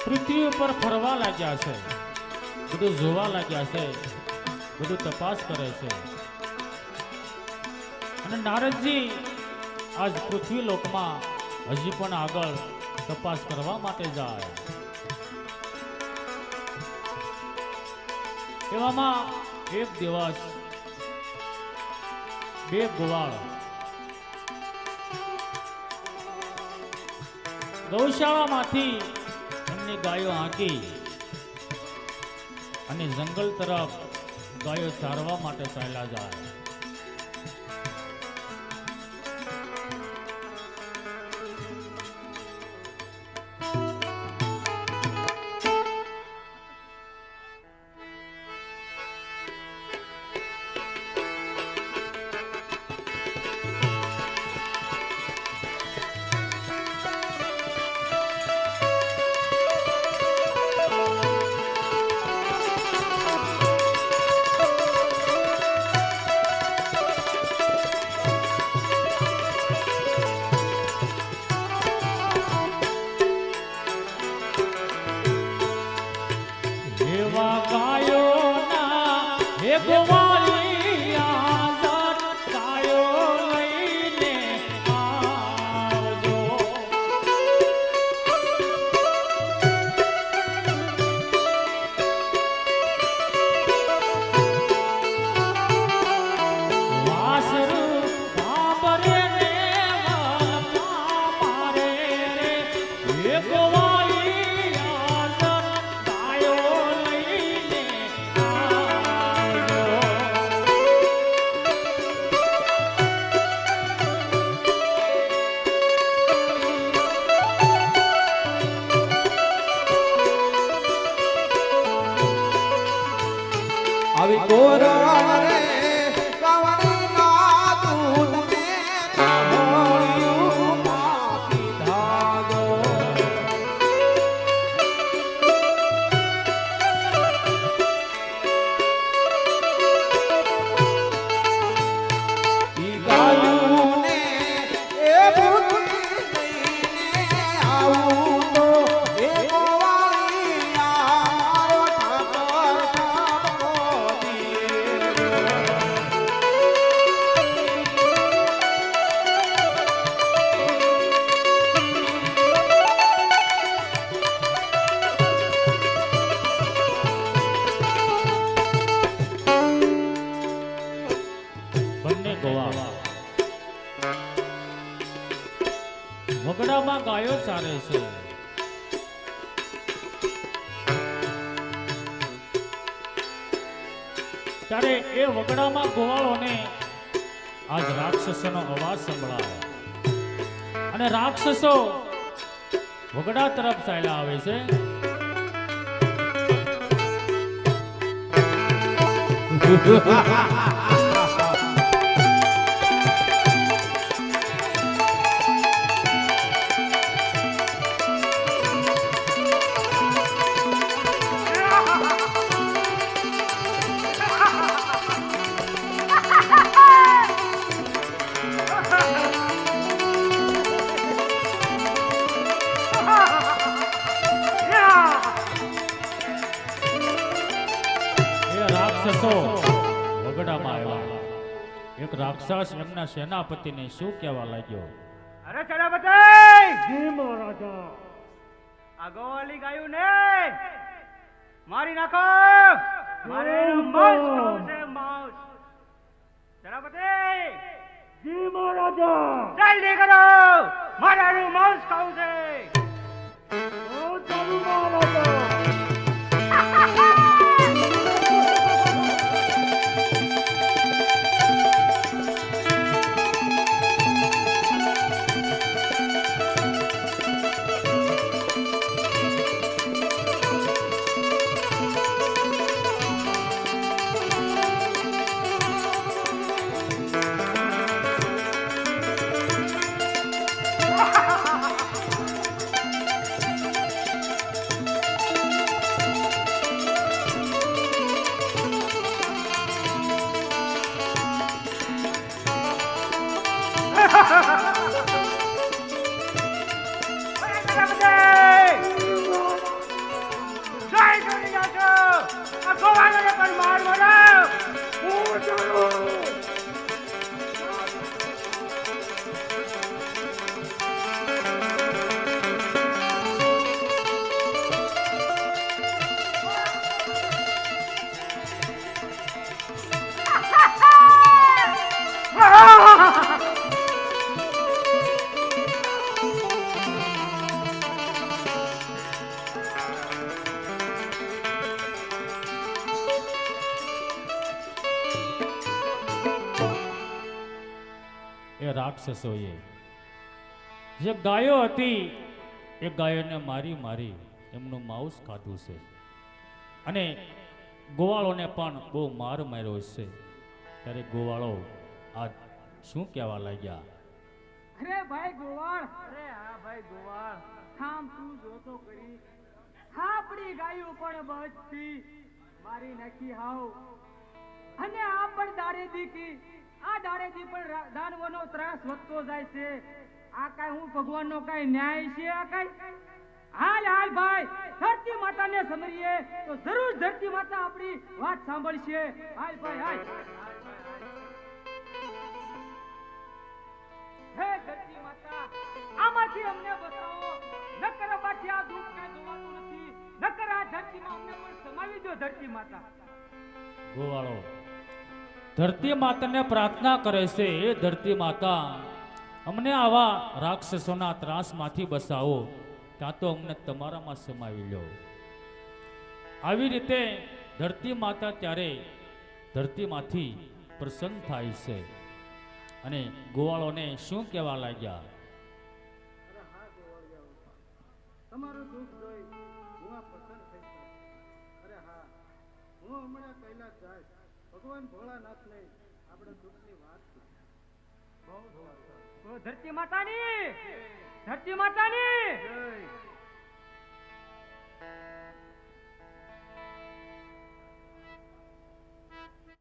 પૃથ્વી ઉપર ફરવા લાગ્યા છે, બધું જોવા લાગ્યા છે, બધું તપાસ કરે છે. અને નારદજી આજ પૃથ્વી લોકમાં હજી પણ આગળ તપાસ કરવા માટે જાય. એવામાં એક દિવસ બે ગોવાળ ગૌશાળામાંથી એમની ગાયો હાંકી અને જંગલ તરફ ગાયો ચારવા માટે ચાલ્યા જાય. આવી કોરા રે કવની ના દૂધ મે કાહોયું પાકી ધાગો ઈ ગાયું ને એ ભૂખી લઈને આવું તો એ ગોવાળી મારો ઠાકર વગડામાં ગાયો ચારે છે. ત્યારે એ વગડામાં ગોવાળોને આજ રાક્ષસોનો અવાજ સંભળાયો અને રાક્ષસો વગડા તરફ ચાલ્યા આવે છે. વગડામાં આવ્યા. એક રાક્ષસ એમના સેનાપતિને શું કહેવા લાગ્યો? અરે સેનાપતિ! જી મહારાજા. આ ગોવાલી ગાયું ને મારી નાખો. મારે માંસ ખાવું છે, માંસ. સેનાપતિ! જી મહારાજા. જલ્દી કરો, મારે માંસ ખાવું છે. ઓ ચાલુ મહારાજા. રાક્ષસોએ જે ગાયો હતી એ ગાયોને મારી મારી એમનું માંસ ખાધું છે અને ગોવાળોને પણ બહુ માર માર્યો છે. ત્યારે ગોવાળો આ શું કહેવા લાગ્યા? અરે ભાઈ ગોવાળ, અરે હા ભાઈ ગોવાળ, થામ તું જોતો કરી. આપણી ગાયો પણ બચતી મારી નાખી હાવ, અને આ પણ દાડે દીકી, આ દાડે દી પણ દાનવોનો ત્રાસ વધતો જાય છે. આ કાઈ હું ભગવાનનો કાઈ ન્યાય છે? આ કાઈ હાલ હાલ ભાઈ, ધરતી માતાને સમરીએ તો જરૂર ધરતી માતા આપણી વાત સાંભળશે. હાલ ભાઈ હાલ. હે ધરતી માતા, આમાંથી અમને બચાવો, નકર બાકી આ દુઃખ કાંઈ જોવાતું નથી, નકર આ ધરતીમાં અમને પણ સમાવી દો ધરતી માતા. ગોવાળો ધરતી માતાને પ્રાર્થના કરે છે, એ ધરતી માતા અમને આવા રાક્ષસોના ત્રાસમાંથી બચાવો, કાં તો અમને તમારામાં સમાવી લો. આવી રીતે ધરતી માતા ત્યારે ધરતીમાંથી પ્રસન્ન થાય છે અને ગોવાળોને શું કહેવા લાગ્યા? અરે હા ગોવાળિયાઓ, તમારું દુઃખ જોઈ હું આ પ્રસન્ન થઈ ગયો. અરે હા, હું હમણાં કૈલાસ જાય, ભગવાન ભોળાનાથને આપણે દુઃખની વાત ધરતી માતાની, ધરતી માતાની.